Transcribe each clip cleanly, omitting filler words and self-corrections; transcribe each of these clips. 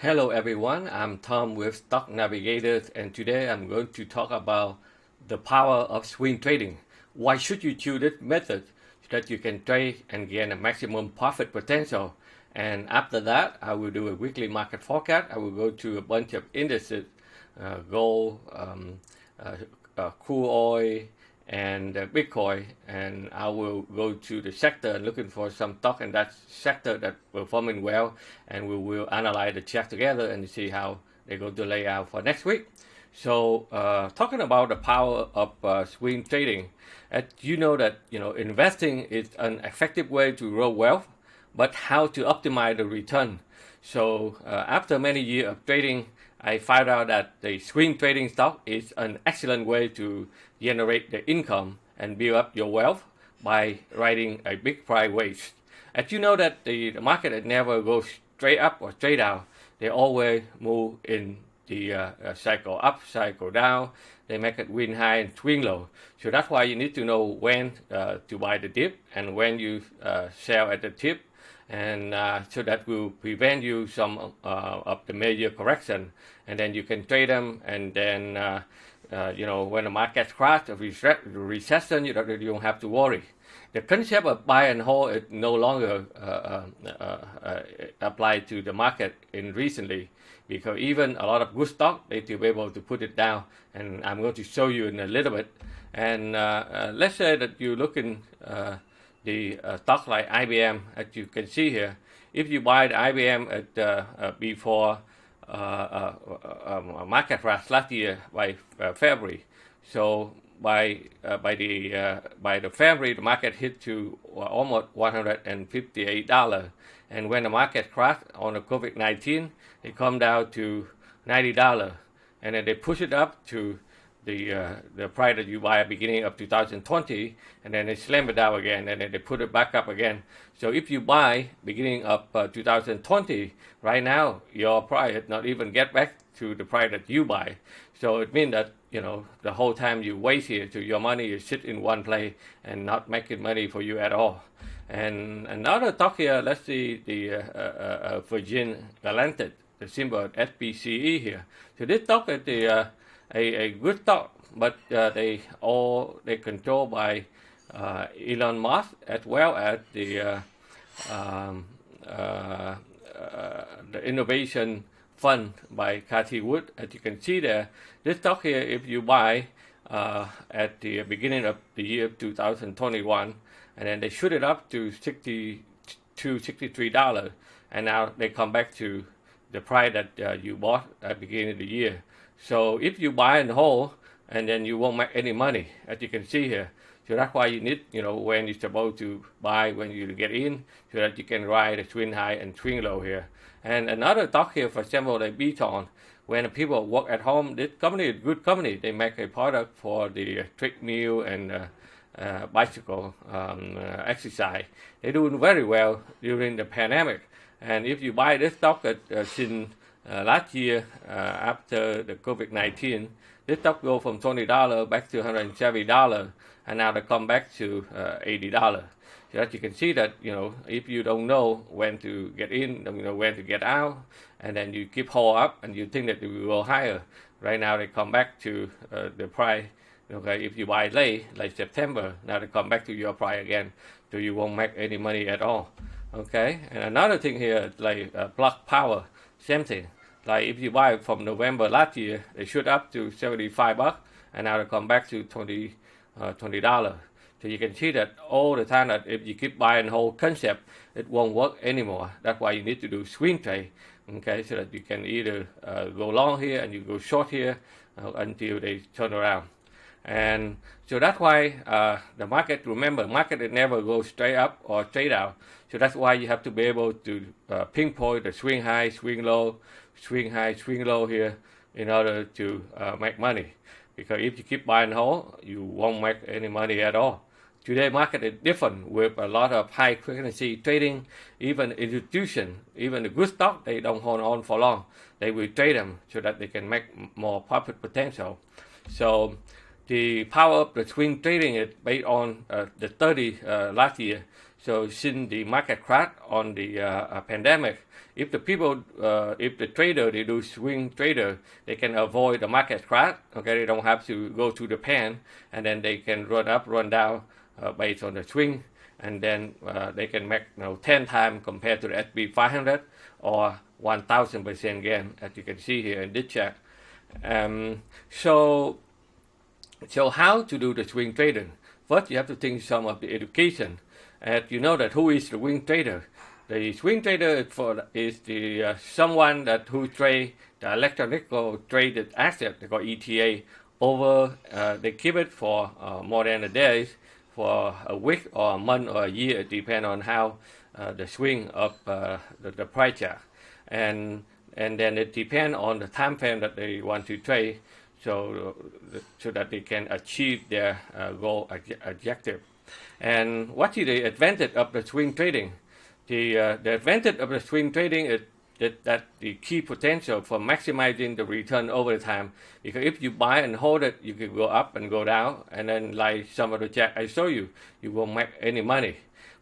Hello everyone, I'm Tom with Stock Navigators, and today I'm going to talk about the power of swing trading. Why should you choose this method so that you can trade and gain a maximum profit potential? And after that, I will do a weekly market forecast. I will go to a bunch of indices, gold, crude oil, and Bitcoin, and I will go to the sector and looking for some stock in that sector that performing well, and we will analyze the chart together and see how they're going to lay out for next week. So, talking about the power of swing trading, as you know that investing is an effective way to grow wealth, but how to optimize the return. So, after many years of trading, I found out that the swing trading stock is an excellent way to generate the income and build up your wealth by riding a big price wave. As you know that the market never goes straight up or straight down. They always move in the cycle up, cycle down. They make it win high and swing low. So that's why you need to know when to buy the dip and when you sell at the tip, and so that will prevent you some of the major correction, and then you can trade them, and then when the market crash or recession, you don't have to worry. The concept of buy and hold is no longer applied to the market in recently, because even a lot of good stock they will be able to put it down, and I'm going to show you in a little bit. And let's say that you're looking the stock like IBM, as you can see here. If you buy the IBM at before market crash last year by February, so by the February the market hit to almost $158, and when the market crashed on the COVID-19, it come down to $90, and then they push it up to the price that you buy at the beginning of 2020, and then they slam it down again, and then they put it back up again. So if you buy beginning of 2020, right now your price not even get back to the price that you buy. So it means that the whole time you wait here, so your money is sit in one place and not making money for you at all. And another talk here, let's see the Virgin Galactic, the symbol SPCE here. So this talk is a good stock, but they controlled by Elon Musk, as well as the innovation fund by Cathy Wood. As you can see there, this stock here, if you buy at the beginning of the year 2021, and then they shoot it up to $63, and now they come back to the price that you bought at the beginning of the year. So if you buy and hold, and then you won't make any money, as you can see here. So that's why you need, when you're supposed to buy, when you get in, so that you can ride the swing high and swing low here. And another talk here, for example, like Beaton, when people work at home, this company is a good company. They make a product for the treadmill and bicycle exercise. They're doing very well during the pandemic. And if you buy this stock since last year, after the COVID-19, this stock go from $20 back to $170, and now they come back to $80. So that you can see that, if you don't know when to get in, when to get out, and then you keep hold up and you think that it will go higher. Right now they come back to the price. Okay, if you buy late, like September, now they come back to your price again, so you won't make any money at all. Okay, and another thing here, like Plug Power, same thing. Like if you buy from November last year, they shoot up to $75, and now they come back to $20. So you can see that all the time that if you keep buying whole concept, it won't work anymore. That's why you need to do swing trade, okay, so that you can either go long here and you go short here until they turn around. And so that's why the market, remember, market never goes straight up or straight down. So that's why you have to be able to pinpoint the swing high, swing low, swing high, swing low here in order to make money. Because if you keep buying hold, you won't make any money at all. Today market is different with a lot of high frequency trading. Even institution, even the good stock, they don't hold on for long. They will trade them so that they can make more profit potential. So the power of the swing trading is based on the 30 last year. So since the market crash on the pandemic, if the trader, they do swing trader, they can avoid the market crash. Okay, they don't have to go to the pan, and then they can run up, run down based on the swing, and then they can make 10 times compared to the S&P 500 or 1,000% gain, as you can see here in this chart. So how to do the swing trading? First, you have to think some of the education. And you know that who is the swing trader? The swing trader is the someone that who trade the electronical traded asset, they call ETA, over. They keep it for more than a day, for a week or a month or a year. It depends on how the swing of the price chart, and then it depends on the time frame that they want to trade, so that they can achieve their goal objective. And what is the advantage of the swing trading? The advantage of the swing trading is that the key potential for maximizing the return over time. Because if you buy and hold it, you can go up and go down, and then like some of the chart I show you, you won't make any money.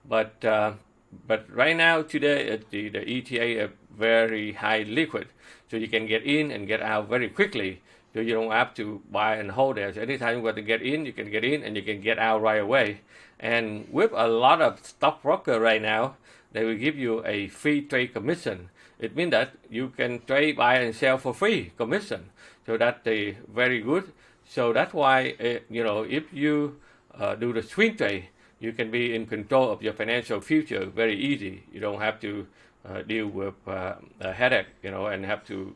But right now, today, the ETA is very high liquid, so you can get in and get out very quickly. So you don't have to buy and hold there. So anytime you want to get in, you can get in and you can get out right away. And with a lot of stockbroker right now, they will give you a free trade commission. It means that you can trade, buy and sell for free commission. So that's very good. So that's why if you do the swing trade, you can be in control of your financial future very easy. You don't have to deal with a headache, and have to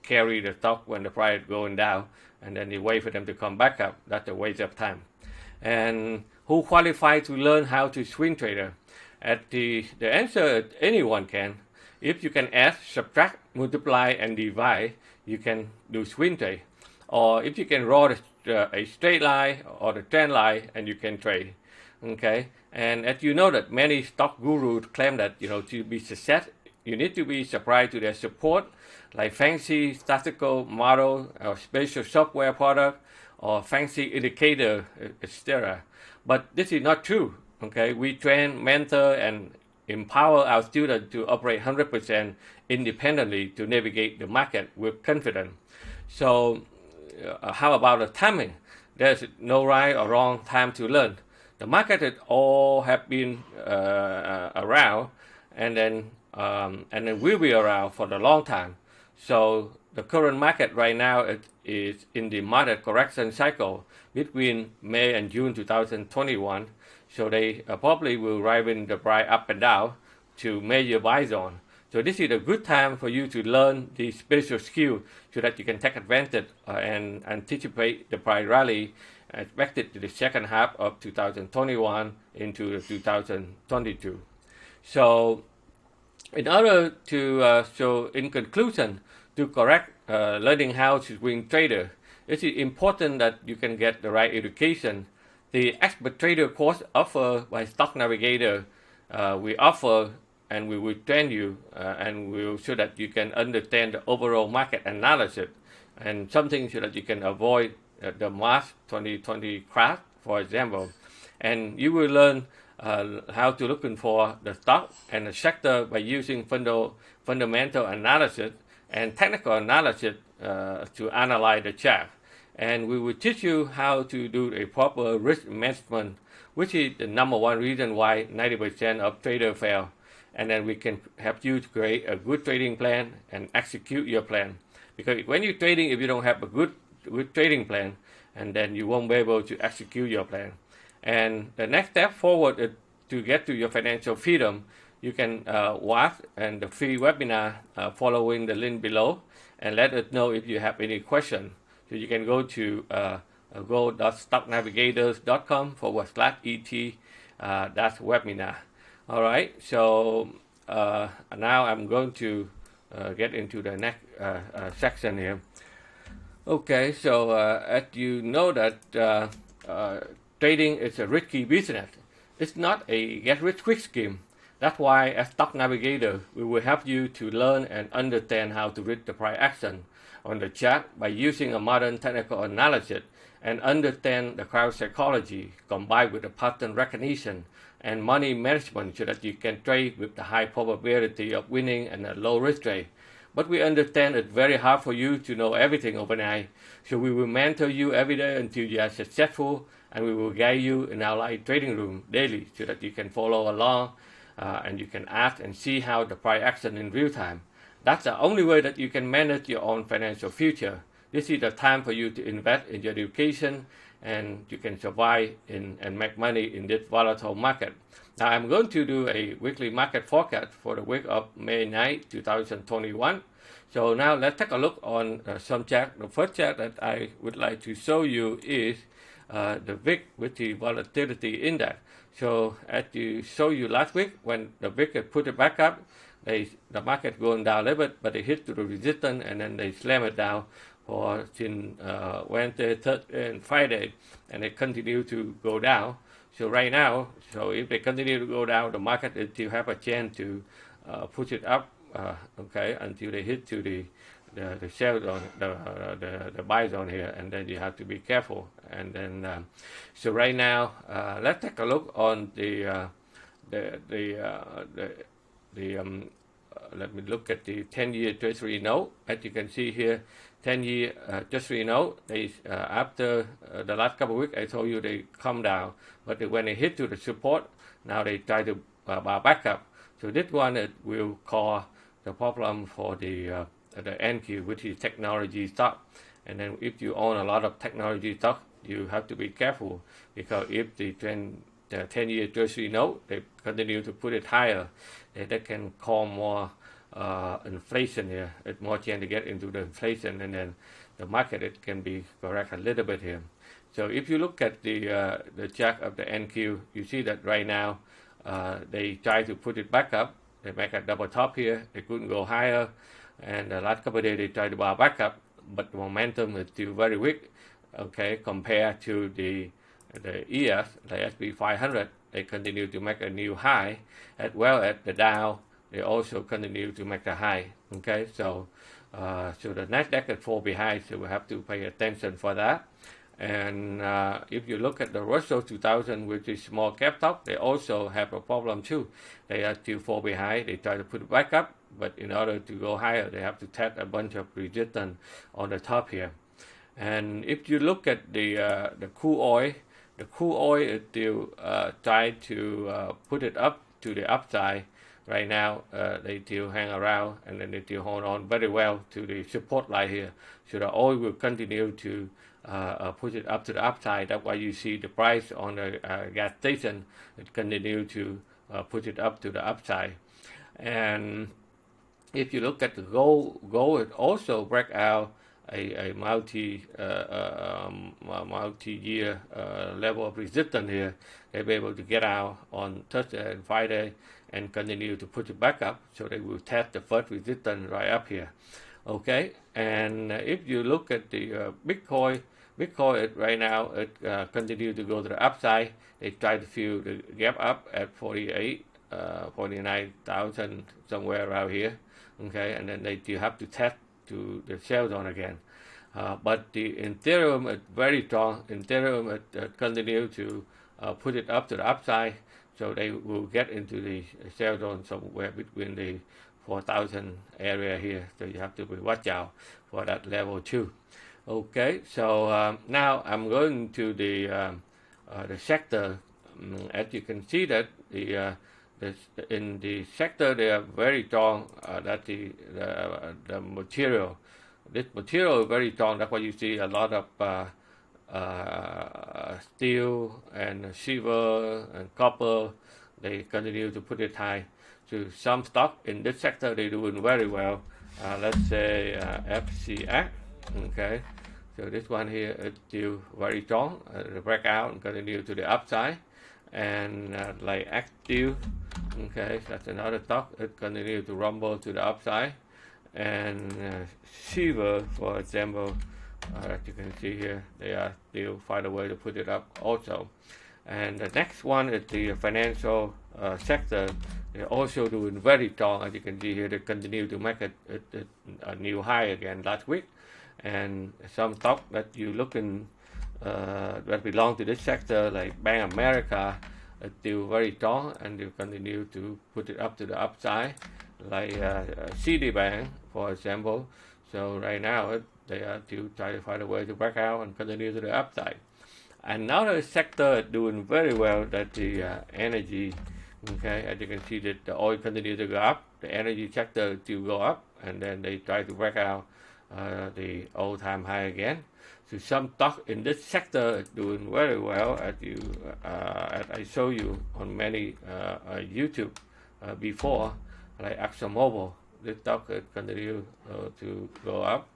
carry the stock when the price is going down, and then you wait for them to come back up. That's a waste of time. And who qualifies to learn how to swing trader? The answer is anyone can. If you can add, subtract, multiply, and divide, you can do swing trade. Or if you can draw a straight line or the trend line, and you can trade. Okay, and as you know that many stock gurus claim that to be success, you need to be subscribed to their support, like fancy statistical model or special software product or fancy indicator, etc. But this is not true. Okay, we train, mentor, and empower our students to operate 100% independently to navigate the market with confidence. So, how about the timing? There's no right or wrong time to learn. The market all have been around, and then will be around for the long time. So the current market right now is in the market correction cycle between May and June 2021. So they probably will rival the price up and down to major buy zone. So this is a good time for you to learn these special skills so that you can take advantage and anticipate the price rally expected to the second half of 2021 into 2022. So in order to, in conclusion, to correct learning how to swing trader, it is important that you can get the right education. The expert trader course offered by Stock Navigator, we offer and we will train you so that you can understand the overall market analysis and something so that you can avoid the March 2020 crash, for example. And you will learn how to looking for the stock and the sector by using fundamental analysis and technical analysis to analyze the chart. And we will teach you how to do a proper risk management, which is the number one reason why 90% of traders fail. And then we can help you to create a good trading plan and execute your plan. Because when you're trading, if you don't have a good trading plan, and then you won't be able to execute your plan. And the next step forward is to get to your financial freedom. You can watch the free webinar following the link below, and let us know if you have any question. So you can go to go.stocknavigators.com/ET-webinar. All right, so now I'm going to get into the next section here. Okay, so as you know that trading is a risky business. It's not a get-rich-quick scheme. That's why as Stock Navigator, we will help you to learn and understand how to read the price action on the chart by using a modern technical analysis and understand the crowd psychology combined with the pattern recognition and money management so that you can trade with the high probability of winning and a low risk trade. But we understand it's very hard for you to know everything overnight, so we will mentor you every day until you are successful, and we will guide you in our live trading room daily so that you can follow along and you can ask and see how the price action in real time. That's the only way that you can manage your own financial future. This is the time for you to invest in your education and you can survive and make money in this volatile market. Now I'm going to do a weekly market forecast for the week of May 9, 2021. So now let's take a look on some chart. The first chart that I would like to show you is the VIX, with the volatility index. So as you show you last week, when the VIX put it back up, the market going down a little bit, but they hit to the resistance and then they slam it down for since Wednesday, Thursday, and Friday, and they continue to go down. So right now, so if they continue to go down, the market will still have a chance to push it up, okay, until they hit to the sell zone, the buy zone here, and then you have to be careful. And then, so right now, let's take a look on let me look at the 10-year Treasury note. As you can see here, 10-year Treasury note, after the last couple of weeks, I told you they come down, but when they hit to the support, now they try to buy back up. So this one, it will cause the problem for the NQ, which is technology stock. And then if you own a lot of technology stock, you have to be careful, because if the 10-year Treasury note, they continue to put it higher, that can cause more inflation here. It's more chance to get into the inflation, and then the market, it can be correct a little bit here. So if you look at the chart of the NQ, you see that right now they try to put it back up. They make a double top here. They couldn't go higher, and the last couple of days they tried to buy back up, but the momentum is still very weak. Okay, compared to the ES, the SP 500, they continue to make a new high, as well as the Dow, they also continue to make a high. Okay, so the Nasdaq is fall behind, so we have to pay attention for that. And if you look at the Russell 2000, which is small cap stock, they also have a problem too. They are still fall behind. They try to put it back up, but in order to go higher, they have to test a bunch of resistance on the top here. And if you look at the crude oil, the crude oil is still trying to put it up to the upside. Right now, they still hang around, and then they still hold on very well to the support line here. So the oil will continue to push it up to the upside. That's why you see the price on the gas station, it continue to push it up to the upside. And if you look at the gold it also break out a multi-year level of resistance here. They'll be able to get out on Thursday and Friday and continue to push it back up. So they will test the first resistance right up here. Okay, and if you look at the Bitcoin right now, it continue to go to the upside. They try to fill the gap up at 49,000, somewhere around here. Okay, and then they still have to test to the sell zone again. But the Ethereum is very strong. Ethereum continue to put it up to the upside, so they will get into the sell zone somewhere between the 4,000 area here. So you have to be watch out for that level too. Okay, so now I'm going to the sector. As you can see that in the sector they are very strong. That the material. This material is very strong. That's why you see a lot of steel and silver and copper. They continue to put it high. So some stock in this sector they're doing very well. Let's say FCX. Okay, so this one here is still very strong. The breakout and continue to the upside. And like Active, okay, that's another stock. It continues to rumble to the upside. And silver, for example, as you can see here, they are still find a way to put it up also. And the next one is the financial sector. They're also doing very strong. As you can see here, they continue to make a new high again last week. And some stock that you looking that belong to this sector, like Bank of America, it's still very strong, and you continue to put it up to the upside, like Citibank, for example. So right now they are still trying to find a way to break out and continue to the upside. Another sector doing very well, that the energy. Okay, as you can see that the oil continue to go up, the energy sector to go up, and then they try to break out the all-time high again. So some stock in this sector is doing very well, as I show you on many YouTube before, like ExxonMobil. This stock continue to go up,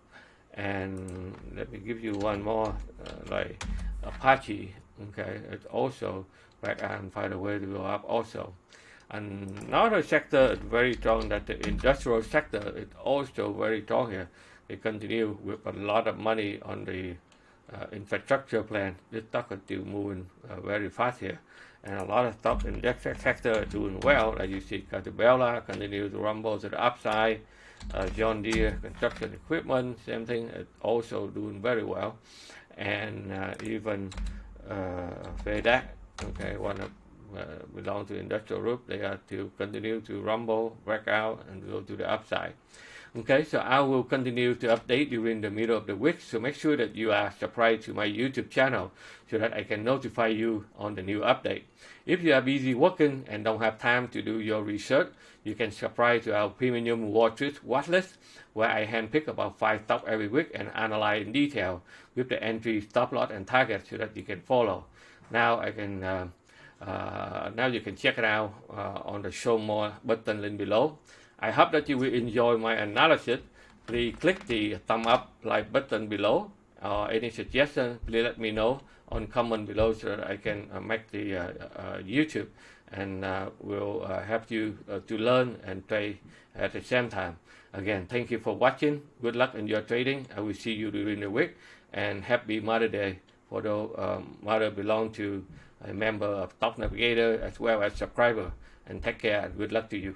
and let me give you one more, like Apache. Okay, it's also back and find a way to go up also. Another sector is very strong, that the industrial sector is also very strong here. They continue with a lot of money on the infrastructure plan. This stock is still moving very fast here, and a lot of stock in that sector are doing well. As you see, Caterpillar continue to rumble to the upside. John Deere construction equipment, same thing, is also doing very well, and even FedEx, okay, one of belong to industrial group, they are to continue to rumble, break out, and go to the upside. Okay, so I will continue to update during the middle of the week, so make sure that you are subscribed to my YouTube channel so that I can notify you on the new update. If you are busy working and don't have time to do your research, you can subscribe to our premium Wall Street watch list, where I handpick about 5 stocks every week and analyze in detail with the entry, stop loss, and target, so that you can follow. Now you can check it out on the show more button link below. I hope that you will enjoy my analysis. Please click the thumb up, like button below. Any suggestion, please let me know on comment below, so that I can make the YouTube, and will help you to learn and trade at the same time. Again, thank you for watching. Good luck in your trading. I will see you during the week, and happy Mother Day for those mother belong to a member of Top Navigator as well as subscriber. And take care and good luck to you.